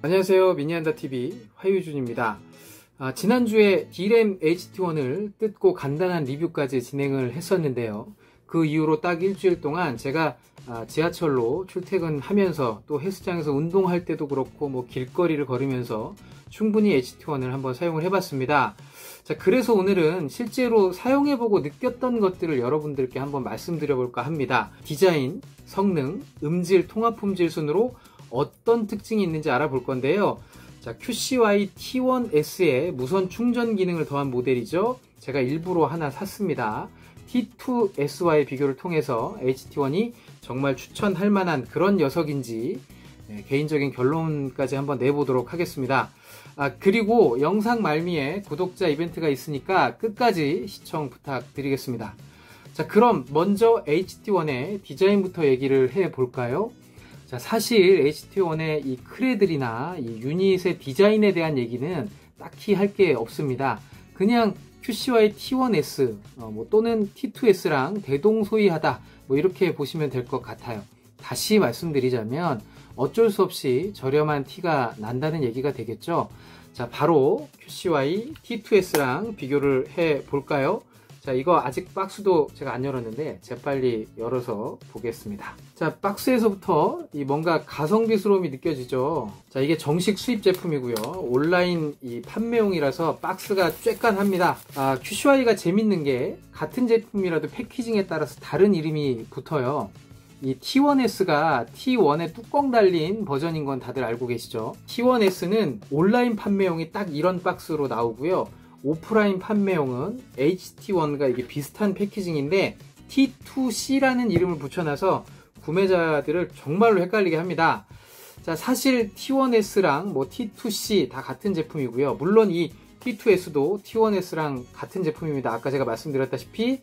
안녕하세요, 미니한다TV 화유준입니다. 지난주에 D램 HT1을 뜯고 간단한 리뷰까지 진행을 했었는데요. 그 이후로 딱 일주일 동안 제가 지하철로 출퇴근하면서 또 헬스장에서 운동할 때도 그렇고 뭐 길거리를 걸으면서 충분히 HT1을 한번 사용을 해봤습니다. 자, 그래서 오늘은 실제로 사용해보고 느꼈던 것들을 여러분들께 한번 말씀드려볼까 합니다. 디자인, 성능, 음질, 통합 품질 순으로 어떤 특징이 있는지 알아볼 건데요. 자, QCY T1S에 무선 충전 기능을 더한 모델이죠. 제가 일부러 하나 샀습니다. T2S와의 비교를 통해서 HT1이 정말 추천할 만한 그런 녀석인지 개인적인 결론까지 한번 내보도록 하겠습니다. 그리고 영상 말미에 구독자 이벤트가 있으니까 끝까지 시청 부탁드리겠습니다. 자, 그럼 먼저 HT1의 디자인부터 얘기를 해볼까요? 자, 사실 HT1의 이 크레들이나 이 유닛의 디자인에 대한 얘기는 딱히 할 게 없습니다. 그냥 QCY T1S 또는 T2S랑 대동소이하다 이렇게 보시면 될 것 같아요. 다시 말씀드리자면 어쩔 수 없이 저렴한 티가 난다는 얘기가 되겠죠. 자, 바로 QCY T2S랑 비교를 해 볼까요? 자, 이거 아직 박스도 제가 안 열었는데 재빨리 열어서 보겠습니다. 자, 박스에서부터 이 뭔가 가성비스러움이 느껴지죠. 자, 이게 정식 수입 제품이고요. 온라인 이 판매용이라서 박스가 쬐깐합니다. QCY가 재밌는 게 같은 제품이라도 패키징에 따라서 다른 이름이 붙어요. 이 T1S가 T1에 뚜껑 달린 버전인 건 다들 알고 계시죠? T1S는 온라인 판매용이 딱 이런 박스로 나오고요. 오프라인 판매용은 HT1과 이게 비슷한 패키징인데 T2C라는 이름을 붙여놔서 구매자들을 정말로 헷갈리게 합니다. 자, 사실 T1S랑 T2C 다 같은 제품이고요. 물론 이 T2S도 T1S랑 같은 제품입니다. 아까 제가 말씀드렸다시피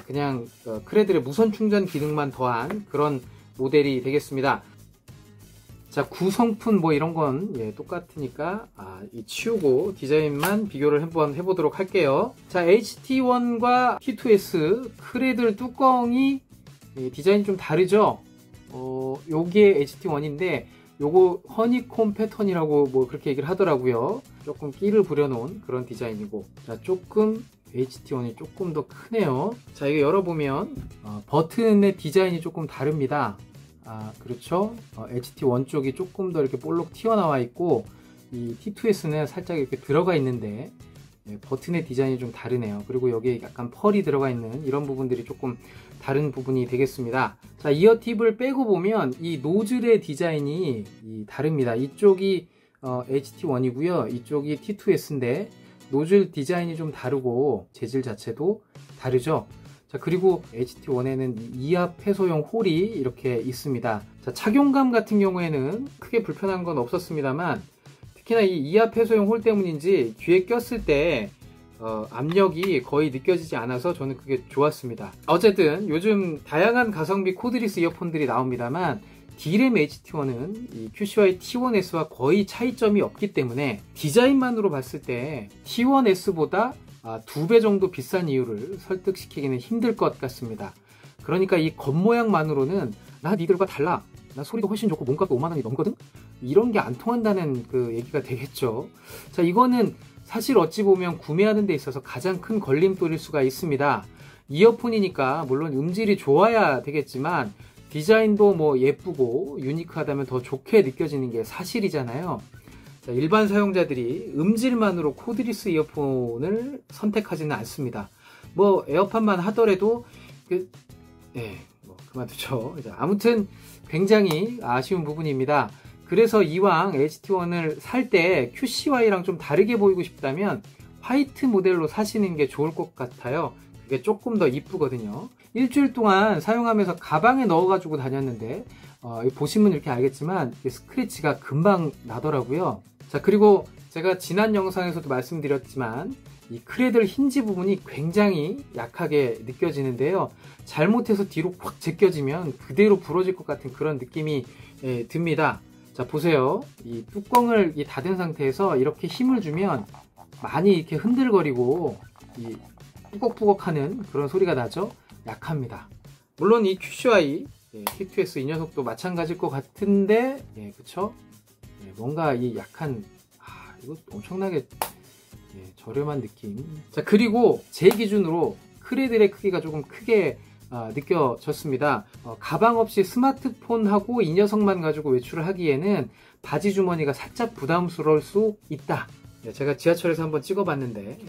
그냥 크레들의 무선 충전 기능만 더한 그런 모델이 되겠습니다. 자, 구성품 이런 건 똑같으니까 치우고 디자인만 비교를 한번 해보도록 할게요. 자, HT1과 T2S 크레들 뚜껑이 디자인이 좀 다르죠? 요게 HT1인데 요거 허니콤 패턴이라고 그렇게 얘기를 하더라고요. 조금 끼를 부려놓은 그런 디자인이고, 자, 조금 HT1이 조금 더 크네요. 자, 이거 열어보면 버튼의 디자인이 조금 다릅니다. 그렇죠. HT1 쪽이 조금 더 이렇게 볼록 튀어나와 있고 이 T2S는 살짝 이렇게 들어가 있는데 버튼의 디자인이 좀 다르네요. 그리고 여기에 약간 펄이 들어가 있는 이런 부분들이 조금 다른 부분이 되겠습니다. 자, 이어 팁을 빼고 보면 이 노즐의 디자인이 다릅니다. 이쪽이 HT1이고요. 이쪽이 T2S인데 노즐 디자인이 좀 다르고 재질 자체도 다르죠. 자, 그리고 HT1에는 이압 해소용 홀이 이렇게 있습니다. 자, 착용감 같은 경우에는 크게 불편한 건 없었습니다만 특히나 이 이압 해소용 홀 때문인지 귀에 꼈을 때 압력이 거의 느껴지지 않아서 저는 그게 좋았습니다. 어쨌든 요즘 다양한 가성비 코드리스 이어폰들이 나옵니다만 D램 HT1은 이 QCY T1S와 거의 차이점이 없기 때문에 디자인만으로 봤을 때 T1S보다 2배 정도 비싼 이유를 설득시키기는 힘들 것 같습니다. 그러니까 이 겉모양만으로는 나 니들과 달라, 나 소리도 훨씬 좋고 몸값도 5만원이 넘거든? 이런 게 안 통한다는 그 얘기가 되겠죠. 자, 이거는 사실 어찌 보면 구매하는 데 있어서 가장 큰 걸림돌일 수가 있습니다. 이어폰이니까 물론 음질이 좋아야 되겠지만 디자인도 예쁘고 유니크하다면 더 좋게 느껴지는 게 사실이잖아요. 자, 일반 사용자들이 음질만으로 코드리스 이어폰을 선택하지는 않습니다. 에어팟만 하더라도 그만두죠. 아무튼 굉장히 아쉬운 부분입니다. 그래서 이왕 HT1을 살 때 QCY랑 좀 다르게 보이고 싶다면 화이트 모델로 사시는 게 좋을 것 같아요. 그게 조금 더 이쁘거든요. 일주일 동안 사용하면서 가방에 넣어가지고 다녔는데 보시면 이렇게 알겠지만 스크래치가 금방 나더라고요. 자, 그리고 제가 지난 영상에서도 말씀드렸지만 이 크레들 힌지 부분이 굉장히 약하게 느껴지는데요. 잘못해서 뒤로 확 제껴지면 그대로 부러질 것 같은 그런 느낌이 듭니다. 자, 보세요. 이 뚜껑을 닫은 상태에서 이렇게 힘을 주면 많이 이렇게 흔들거리고 이 뿌걱뿌걱하는 그런 소리가 나죠. 약합니다. 물론 이 QCY T2S 이 녀석도 마찬가지일 것 같은데, 그쵸? 뭔가 이 약간 이거 엄청나게 저렴한 느낌. 자, 그리고 제 기준으로 크레들의 크기가 조금 크게 느껴졌습니다. 가방 없이 스마트폰하고 이 녀석만 가지고 외출을 하기에는 바지 주머니가 살짝 부담스러울 수 있다. 제가 지하철에서 한번 찍어봤는데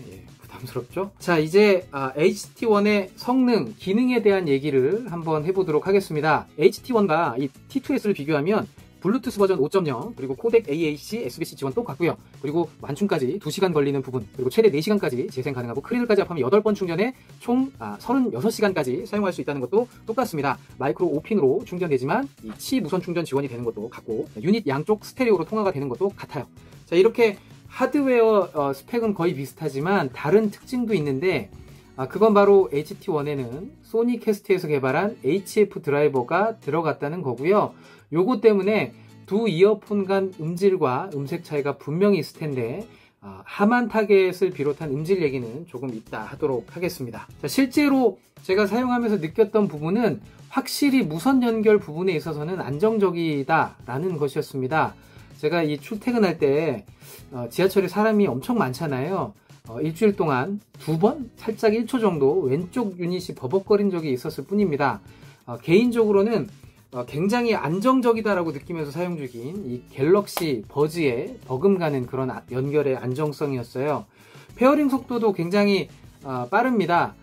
부담스럽죠? 자, 이제 HT1의 성능, 기능에 대한 얘기를 한번 해보도록 하겠습니다. HT1과 이 T2S를 비교하면 블루투스 버전 5.0 그리고 코덱 AAC, SBC 지원 똑같고요. 그리고 완충까지 2시간 걸리는 부분, 그리고 최대 4시간까지 재생 가능하고 크레들까지 합하면 8번 충전에 총 36시간까지 사용할 수 있다는 것도 똑같습니다. 마이크로 5핀으로 충전되지만 이 치 무선 충전 지원이 되는 것도 같고, 유닛 양쪽 스테레오로 통화가 되는 것도 같아요. 자, 이렇게 하드웨어 스펙은 거의 비슷하지만 다른 특징도 있는데, 그건 바로 HT1에는 소니 캐스트에서 개발한 HF 드라이버가 들어갔다는 거고요. 요거 때문에 두 이어폰 간 음질과 음색 차이가 분명히 있을 텐데, 하만 타겟을 비롯한 음질 얘기는 조금 이따 하도록 하겠습니다. 자, 실제로 제가 사용하면서 느꼈던 부분은 확실히 무선 연결 부분에 있어서는 안정적이다 라는 것이었습니다. 제가 이 출퇴근할 때 지하철에 사람이 엄청 많잖아요. 일주일 동안 2번 살짝 1초 정도 왼쪽 유닛이 버벅거린 적이 있었을 뿐입니다. 개인적으로는 굉장히 안정적이다라고 느끼면서 사용 중인 이 갤럭시 버즈의 버금가는 그런 연결의 안정성이었어요. 페어링 속도도 굉장히 빠릅니다.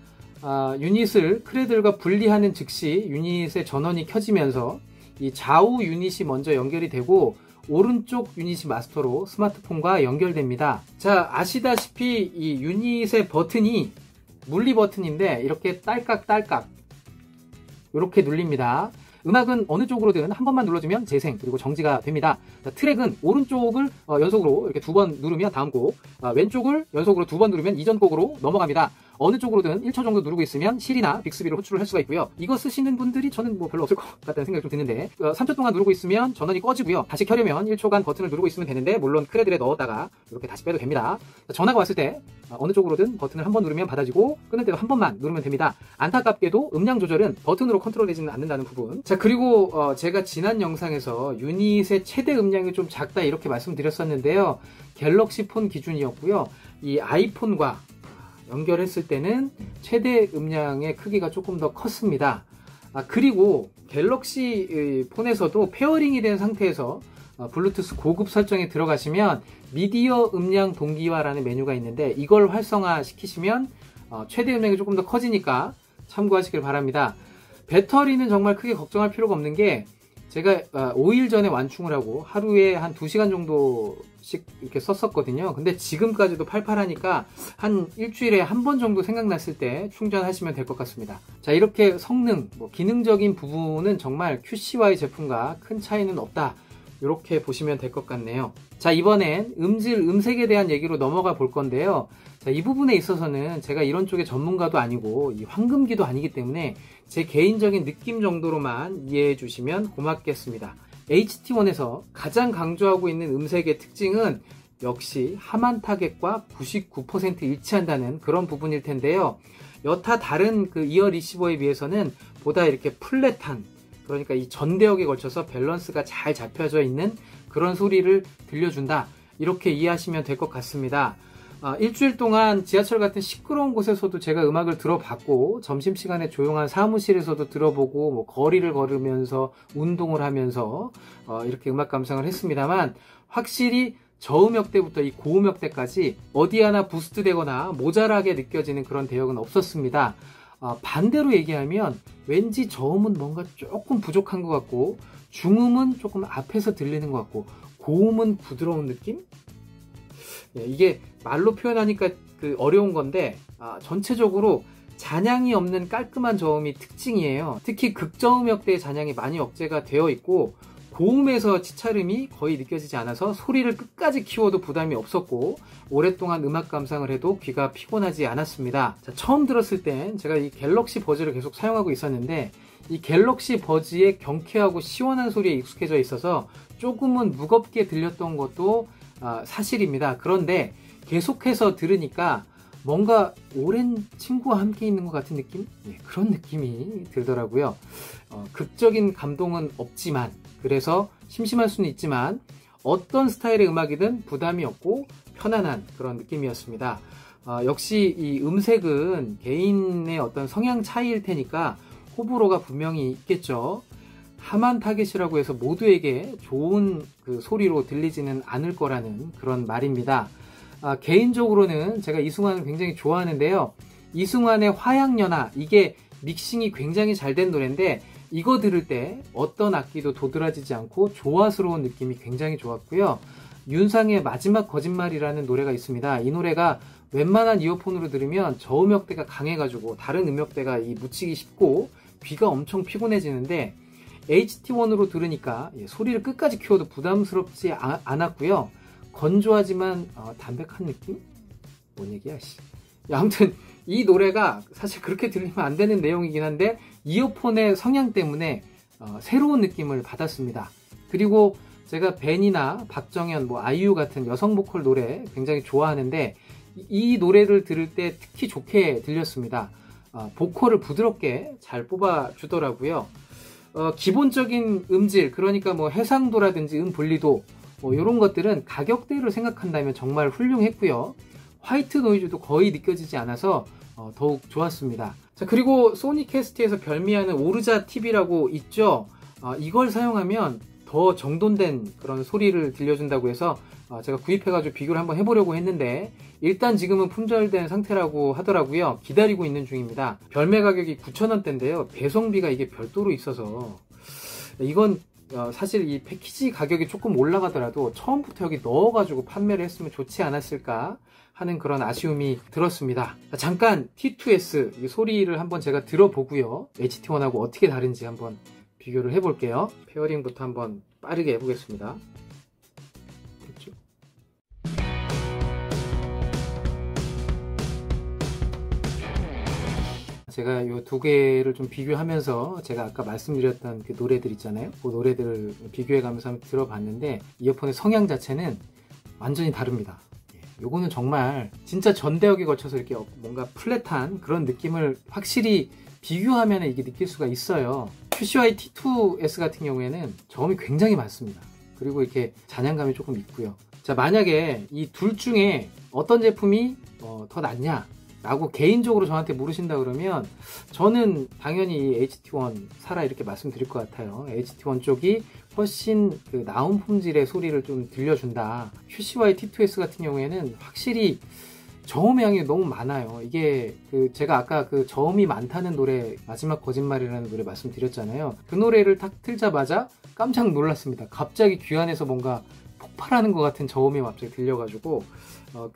유닛을 크레들과 분리하는 즉시 유닛의 전원이 켜지면서 이 좌우 유닛이 먼저 연결이 되고 오른쪽 유닛이 마스터로 스마트폰과 연결됩니다. 자, 아시다시피 이 유닛의 버튼이 물리 버튼인데 이렇게 딸깍딸깍 이렇게 눌립니다. 음악은 어느 쪽으로든 한 번만 눌러주면 재생 그리고 정지가 됩니다. 자, 트랙은 오른쪽을 연속으로 이렇게 2번 누르면 다음 곡, 왼쪽을 연속으로 2번 누르면 이전 곡으로 넘어갑니다. 어느 쪽으로든 1초 정도 누르고 있으면 실이나 빅스비로 호출을 할 수가 있고요. 이거 쓰시는 분들이 저는 뭐 별로 없을 것 같다는 생각이 좀 드는데, 3초 동안 누르고 있으면 전원이 꺼지고요. 다시 켜려면 1초간 버튼을 누르고 있으면 되는데, 물론 크레들에 넣었다가 이렇게 다시 빼도 됩니다. 전화가 왔을 때 어느 쪽으로든 버튼을 한 번 누르면 받아지고 끊을 때도 한 번만 누르면 됩니다. 안타깝게도 음량 조절은 버튼으로 컨트롤되지는 않는다는 부분. 자, 그리고 제가 지난 영상에서 유닛의 최대 음량이 좀 작다 이렇게 말씀드렸었는데요. 갤럭시 폰 기준이었고요. 이 아이폰과 연결했을 때는 최대 음량의 크기가 조금 더 컸습니다. 그리고 갤럭시 폰에서도 페어링이 된 상태에서 블루투스 고급 설정에 들어가시면 미디어 음량 동기화라는 메뉴가 있는데, 이걸 활성화 시키시면 최대 음량이 조금 더 커지니까 참고하시길 바랍니다. 배터리는 정말 크게 걱정할 필요가 없는 게, 제가 5일 전에 완충을 하고 하루에 한 2시간 정도씩 이렇게 썼었거든요. 근데 지금까지도 팔팔하니까 한 일주일에 한 번 정도 생각났을 때 충전하시면 될 것 같습니다. 자, 이렇게 성능, 기능적인 부분은 정말 QCY 제품과 큰 차이는 없다, 이렇게 보시면 될 것 같네요. 자, 이번엔 음질, 음색에 대한 얘기로 넘어가 볼 건데요. 자, 이 부분에 있어서는 제가 이런 쪽의 전문가도 아니고 이 황금기도 아니기 때문에 제 개인적인 느낌 정도로만 이해해 주시면 고맙겠습니다. HT1에서 가장 강조하고 있는 음색의 특징은 역시 하만 타겟과 99% 일치한다는 그런 부분일 텐데요. 여타 다른 그 이어 리시버에 비해서는 보다 이렇게 플랫한, 그러니까 이 전대역에 걸쳐서 밸런스가 잘 잡혀져 있는 그런 소리를 들려준다, 이렇게 이해하시면 될 것 같습니다. 일주일 동안 지하철 같은 시끄러운 곳에서도 제가 음악을 들어봤고, 점심시간에 조용한 사무실에서도 들어보고, 뭐 거리를 걸으면서 운동을 하면서 이렇게 음악 감상을 했습니다만, 확실히 저음역대부터 이 고음역대까지 어디 하나 부스트 되거나 모자라게 느껴지는 그런 대역은 없었습니다. 반대로 얘기하면 왠지 저음은 뭔가 조금 부족한 것 같고, 중음은 조금 앞에서 들리는 것 같고, 고음은 부드러운 느낌? 이게 말로 표현하니까 어려운 건데, 전체적으로 잔향이 없는 깔끔한 저음이 특징이에요. 특히 극저음역대의 잔향이 많이 억제가 되어 있고, 고음에서 치차름이 거의 느껴지지 않아서 소리를 끝까지 키워도 부담이 없었고, 오랫동안 음악 감상을 해도 귀가 피곤하지 않았습니다. 자, 처음 들었을 땐 제가 이 갤럭시 버즈를 계속 사용하고 있었는데, 이 갤럭시 버즈의 경쾌하고 시원한 소리에 익숙해져 있어서 조금은 무겁게 들렸던 것도 사실입니다. 그런데 계속해서 들으니까 뭔가 오랜 친구와 함께 있는 것 같은 느낌? 그런 느낌이 들더라고요. 극적인 감동은 없지만, 그래서 심심할 수는 있지만 어떤 스타일의 음악이든 부담이 없고 편안한 그런 느낌이었습니다. 역시 이 음색은 개인의 어떤 성향 차이일 테니까 호불호가 분명히 있겠죠. 하만 타겟이라고 해서 모두에게 좋은 그 소리로 들리지는 않을 거라는 그런 말입니다. 개인적으로는 제가 이승환을 굉장히 좋아하는데요. 이승환의 화양연화, 이게 믹싱이 굉장히 잘 된 노래인데 이거 들을 때 어떤 악기도 도드라지지 않고 조화스러운 느낌이 굉장히 좋았고요. 윤상의 마지막 거짓말이라는 노래가 있습니다. 이 노래가 웬만한 이어폰으로 들으면 저음역대가 강해가지고 다른 음역대가 묻히기 쉽고 귀가 엄청 피곤해지는데 HT1으로 들으니까 소리를 끝까지 키워도 부담스럽지 않았고요. 건조하지만 담백한 느낌? 뭔 얘기야 씨. 아무튼 이 노래가 사실 그렇게 들리면 안 되는 내용이긴 한데 이어폰의 성향 때문에 새로운 느낌을 받았습니다. 그리고 제가 벤이나 박정현, 아이유 같은 여성 보컬 노래 굉장히 좋아하는데 이 노래를 들을 때 특히 좋게 들렸습니다. 보컬을 부드럽게 잘 뽑아주더라고요. 기본적인 음질, 그러니까 해상도라든지 분리도 이런 것들은 가격대를 생각한다면 정말 훌륭했고요. 화이트 노이즈도 거의 느껴지지 않아서 더욱 좋았습니다. 자, 그리고 소니캐스트에서 별미하는 오르자 TV라고 있죠. 이걸 사용하면 더 정돈된 그런 소리를 들려준다고 해서 제가 구입해가지고 비교를 한번 해보려고 했는데 일단 지금은 품절된 상태라고 하더라고요. 기다리고 있는 중입니다. 별매 가격이 9,000원대인데요. 배송비가 이게 별도로 있어서 이건 사실 이 패키지 가격이 조금 올라가더라도 처음부터 여기 넣어가지고 판매를 했으면 좋지 않았을까 하는 그런 아쉬움이 들었습니다. 잠깐 T2S 이 소리를 한번 제가 들어보고요. HT1하고 어떻게 다른지 한번 비교를 해볼게요. 페어링부터 한번 빠르게 해보겠습니다. 그렇죠? 제가 이 두 개를 좀 비교하면서 제가 아까 말씀드렸던 그 노래들 있잖아요. 그 노래들을 비교해가면서 한번 들어봤는데 이어폰의 성향 자체는 완전히 다릅니다. 요거는 정말 진짜 전대역에 거쳐서 이렇게 뭔가 플랫한 그런 느낌을 확실히 비교하면 이게 느낄 수가 있어요. QCY T2S 같은 경우에는 저음이 굉장히 많습니다. 그리고 이렇게 잔향감이 조금 있고요. 자, 만약에 이 둘 중에 어떤 제품이 더 낫냐 라고 개인적으로 저한테 물으신다 그러면 저는 당연히 HT1 사라 이렇게 말씀드릴 것 같아요. HT1 쪽이 훨씬 그 나은 품질의 소리를 좀 들려준다. QCY T2S 같은 경우에는 확실히 저음의 양이 너무 많아요. 이게 제가 아까 그 저음이 많다는 노래 마지막 거짓말이라는 노래 말씀드렸잖아요. 그 노래를 딱 틀자마자 깜짝 놀랐습니다. 갑자기 귀 안에서 뭔가 폭발하는 것 같은 저음이 갑자기 들려가지고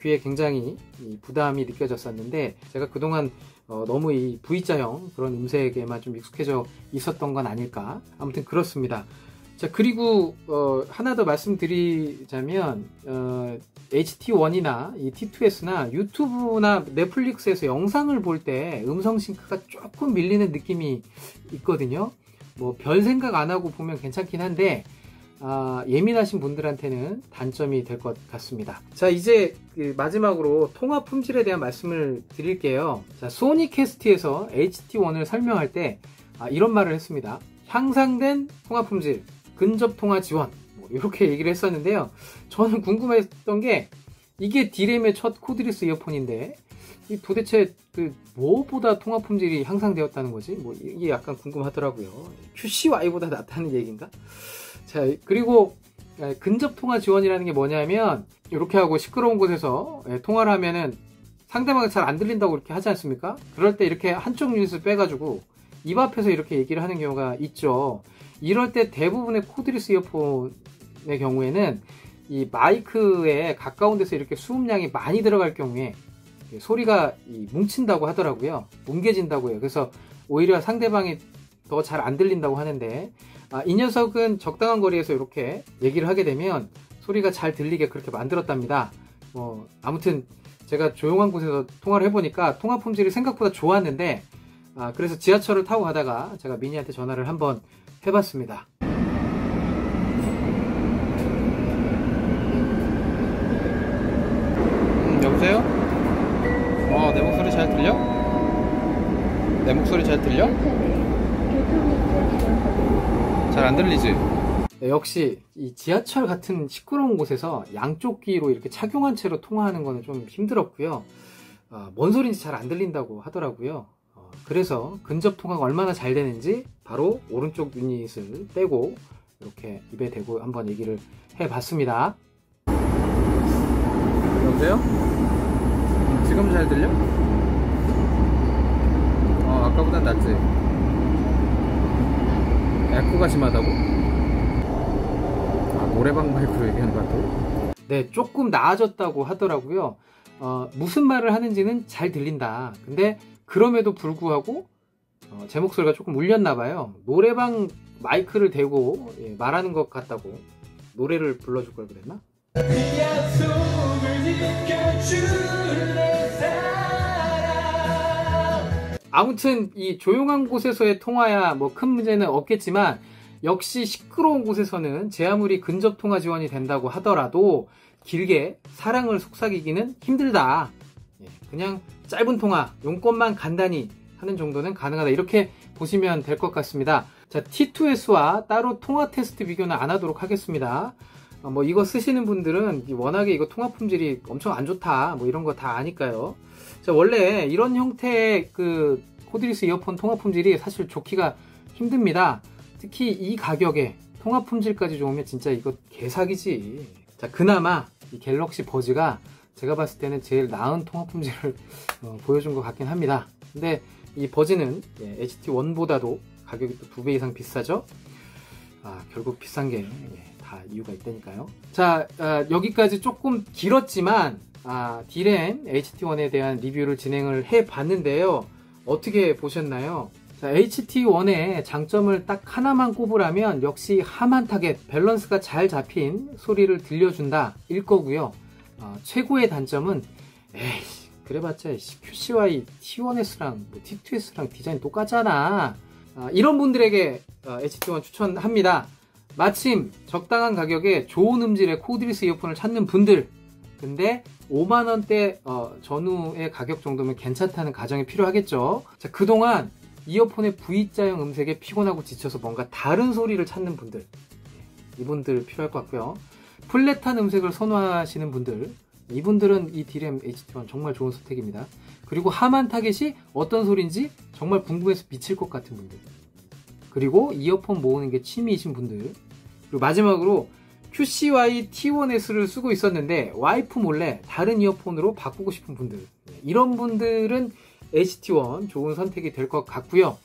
귀에 굉장히 부담이 느껴졌었는데 제가 그동안 너무 이 V자형 그런 음색에만 좀 익숙해져 있었던 건 아닐까. 아무튼 그렇습니다. 자, 그리고 하나 더 말씀드리자면 HT1이나 이 T2S나 유튜브나 넷플릭스에서 영상을 볼 때 음성 싱크가 조금 밀리는 느낌이 있거든요. 별 생각 안 하고 보면 괜찮긴 한데 예민하신 분들한테는 단점이 될 것 같습니다. 자, 이제 마지막으로 통화 품질에 대한 말씀을 드릴게요. 자, 소니캐스트에서 HT1을 설명할 때 이런 말을 했습니다. 향상된 통화 품질, 근접 통화 지원, 이렇게 얘기를 했었는데요. 저는 궁금했던 게 이게 D램의 첫 코드리스 이어폰인데 도대체 뭐보다 통화 품질이 향상되었다는 거지? 이게 약간 궁금하더라고요. QCY보다 낫다는 얘기인가? 자, 그리고 근접 통화 지원이라는 게 뭐냐면 이렇게 하고 시끄러운 곳에서 통화를 하면은 상대방이 잘 안 들린다고 이렇게 하지 않습니까? 그럴 때 이렇게 한쪽 유닛을 빼가지고 입 앞에서 이렇게 얘기를 하는 경우가 있죠. 이럴 때 대부분의 코드리스 이어폰의 경우에는 이 마이크에 가까운 데서 이렇게 수음량이 많이 들어갈 경우에 소리가 뭉친다고 하더라고요. 뭉개진다고 해요. 그래서 오히려 상대방이 더 잘 안 들린다고 하는데 이 녀석은 적당한 거리에서 이렇게 얘기를 하게 되면 소리가 잘 들리게 그렇게 만들었답니다. 아무튼 제가 조용한 곳에서 통화를 해보니까 통화 품질이 생각보다 좋았는데 그래서 지하철을 타고 가다가 제가 미니한테 전화를 한번 해봤습니다. 여보세요? 내 목소리 잘 들려? 내 목소리 잘 들려? 잘 안 들리지? 네, 역시 이 지하철 같은 시끄러운 곳에서 양쪽 귀로 이렇게 착용한 채로 통화하는 거는 좀 힘들었고요. 뭔 소리인지 잘 안 들린다고 하더라고요. 그래서 근접 통화가 얼마나 잘 되는지 바로 오른쪽 유닛을 빼고 이렇게 입에 대고 한번 얘기를 해봤습니다. 여보세요? 지금 잘 들려? 아까보단 낫지? 에코가 심하다고? 노래방 마이크로 얘기하는 것 같아요? 네, 조금 나아졌다고 하더라고요. 무슨 말을 하는지는 잘 들린다. 근데 그럼에도 불구하고 제 목소리가 조금 울렸나봐요. 노래방 마이크를 대고 말하는 것 같다고 노래를 불러줄 걸 그랬나? 아무튼 이 조용한 곳에서의 통화야 뭐 큰 문제는 없겠지만 역시 시끄러운 곳에서는 제 아무리 근접 통화 지원이 된다고 하더라도 길게 사랑을 속삭이기는 힘들다. 그냥 짧은 통화, 용건만 간단히 하는 정도는 가능하다. 이렇게 보시면 될 것 같습니다. 자, T2S와 따로 통화 테스트 비교는 안 하도록 하겠습니다. 뭐 이거 쓰시는 분들은 워낙에 이거 통화 품질이 엄청 안 좋다 뭐 이런 거 다 아니까요. 자, 원래 이런 형태의 그 코드리스 이어폰 통화 품질이 사실 좋기가 힘듭니다. 특히 이 가격에 통화 품질까지 좋으면 진짜 이거 개사기지. 자, 그나마 이 갤럭시 버즈가 제가 봤을 때는 제일 나은 통화 품질을 보여준 것 같긴 합니다. 근데 이 버즈는 HT1보다도 가격이 또 2배 이상 비싸죠. 결국 비싼 게 다 이유가 있다니까요. 자, 여기까지 조금 길었지만 D램 HT1에 대한 리뷰를 진행을 해 봤는데요. 어떻게 보셨나요? 자, HT1의 장점을 딱 하나만 꼽으라면 역시 하만 타겟, 밸런스가 잘 잡힌 소리를 들려준다 일 거고요. 최고의 단점은 에이씨 그래봤자 QCY T1S랑 뭐 T2S랑 디자인 똑같잖아. 이런 분들에게 HT1 추천합니다. 마침 적당한 가격에 좋은 음질의 코드리스 이어폰을 찾는 분들, 근데 5만원대 전후의 가격 정도면 괜찮다는 가정이 필요하겠죠. 자, 그동안 이어폰의 V자형 음색에 피곤하고 지쳐서 뭔가 다른 소리를 찾는 분들, 이분들 필요할 것 같고요. 플랫한 음색을 선호하시는 분들, 이분들은 이 D램 HT1 정말 좋은 선택입니다. 그리고 하만 타겟이 어떤 소리인지 정말 궁금해서 미칠 것 같은 분들, 그리고 이어폰 모으는 게 취미이신 분들, 그리고 마지막으로 QCY T1S를 쓰고 있었는데 와이프 몰래 다른 이어폰으로 바꾸고 싶은 분들, 이런 분들은 HT1 좋은 선택이 될 것 같고요.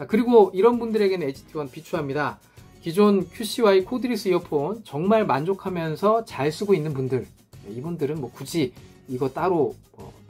그리고 이런 분들에게는 HT1 비추합니다. 기존 QCY 코드리스 이어폰 정말 만족하면서 잘 쓰고 있는 분들, 이분들은 뭐 굳이 이거 따로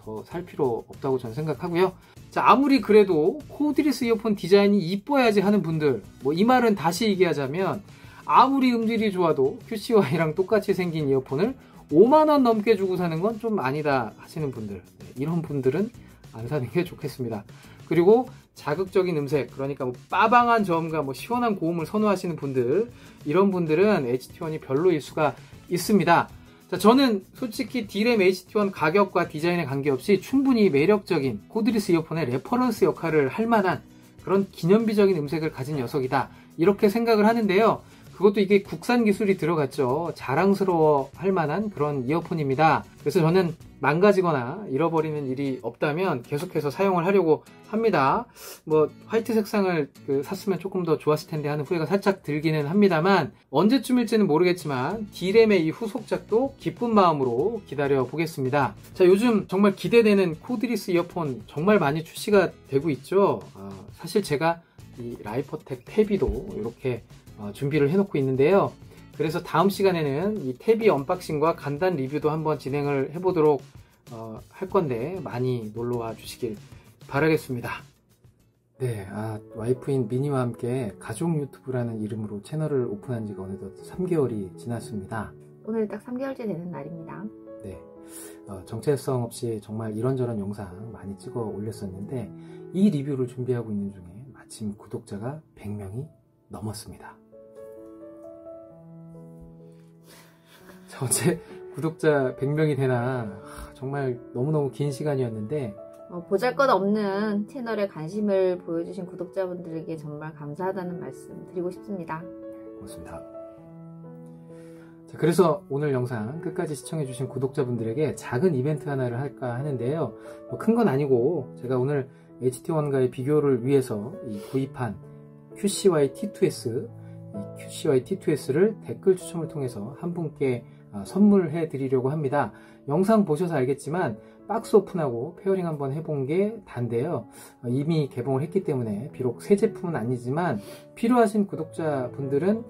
더 살 필요 없다고 저는 생각하고요. 자, 아무리 그래도 코드리스 이어폰 디자인이 이뻐야지 하는 분들, 뭐 이 말은 다시 얘기하자면 아무리 음질이 좋아도 QCY랑 똑같이 생긴 이어폰을 5만원 넘게 주고 사는 건 좀 아니다 하시는 분들, 이런 분들은 안 사는 게 좋겠습니다. 그리고 자극적인 음색, 그러니까 뭐 빠방한 저음과 뭐 시원한 고음을 선호하시는 분들, 이런 분들은 HT1이 별로일 수가 있습니다. 자, 저는 솔직히 D램 HT1 가격과 디자인에 관계없이 충분히 매력적인 코드리스 이어폰의 레퍼런스 역할을 할 만한 그런 기념비적인 음색을 가진 녀석이다, 이렇게 생각을 하는데요. 그것도 이게 국산 기술이 들어갔죠. 자랑스러워 할 만한 그런 이어폰입니다. 그래서 저는 망가지거나 잃어버리는 일이 없다면 계속해서 사용을 하려고 합니다. 뭐 화이트 색상을 샀으면 조금 더 좋았을 텐데 하는 후회가 살짝 들기는 합니다만, 언제쯤일지는 모르겠지만 D램의 이 후속작도 기쁜 마음으로 기다려 보겠습니다. 자, 요즘 정말 기대되는 코드리스 이어폰 정말 많이 출시가 되고 있죠. 사실 제가 이 라이퍼텍 태비도 이렇게 준비를 해놓고 있는데요. 그래서 다음 시간에는 이 태비 언박싱과 간단 리뷰도 한번 진행을 해보도록 할 건데 많이 놀러와 주시길 바라겠습니다. 네, 와이프인 미니와 함께 가족 유튜브라는 이름으로 채널을 오픈한 지가 어느덧 3개월이 지났습니다. 오늘 딱 3개월째 되는 날입니다. 네, 정체성 없이 정말 이런저런 영상 많이 찍어 올렸었는데 이 리뷰를 준비하고 있는 중에 마침 구독자가 100명이 넘었습니다. 어제 구독자 100명이 되나 정말 너무너무 긴 시간이었는데 보잘것없는 채널에 관심을 보여주신 구독자분들에게 정말 감사하다는 말씀 드리고 싶습니다. 고맙습니다. 자, 그래서 오늘 영상 끝까지 시청해주신 구독자분들에게 작은 이벤트 하나를 할까 하는데요. 큰 건 아니고 제가 오늘 HT1과의 비교를 위해서 이 구입한 QCY T2S, 이 QCY T2S를 댓글 추첨을 통해서 한 분께 선물해 드리려고 합니다. 영상 보셔서 알겠지만 박스 오픈하고 페어링 한번 해본 게 단데요. 이미 개봉을 했기 때문에 비록 새 제품은 아니지만 필요하신 구독자분들은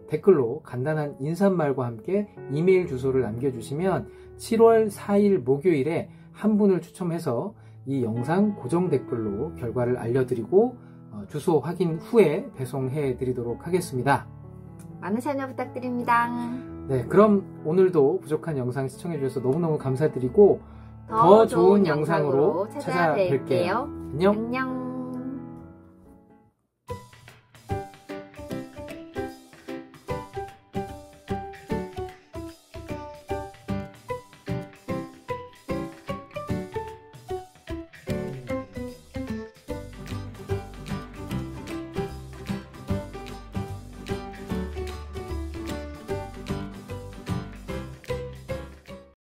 댓글로 간단한 인사말과 함께 이메일 주소를 남겨주시면 7월 4일 목요일에 한 분을 추첨해서 이 영상 고정 댓글로 결과를 알려드리고 주소 확인 후에 배송해 드리도록 하겠습니다. 많은 참여 부탁드립니다. 네, 그럼 오늘도 부족한 영상 시청해 주셔서 너무너무 감사드리고 더 좋은 영상으로 찾아뵐게요. 안녕.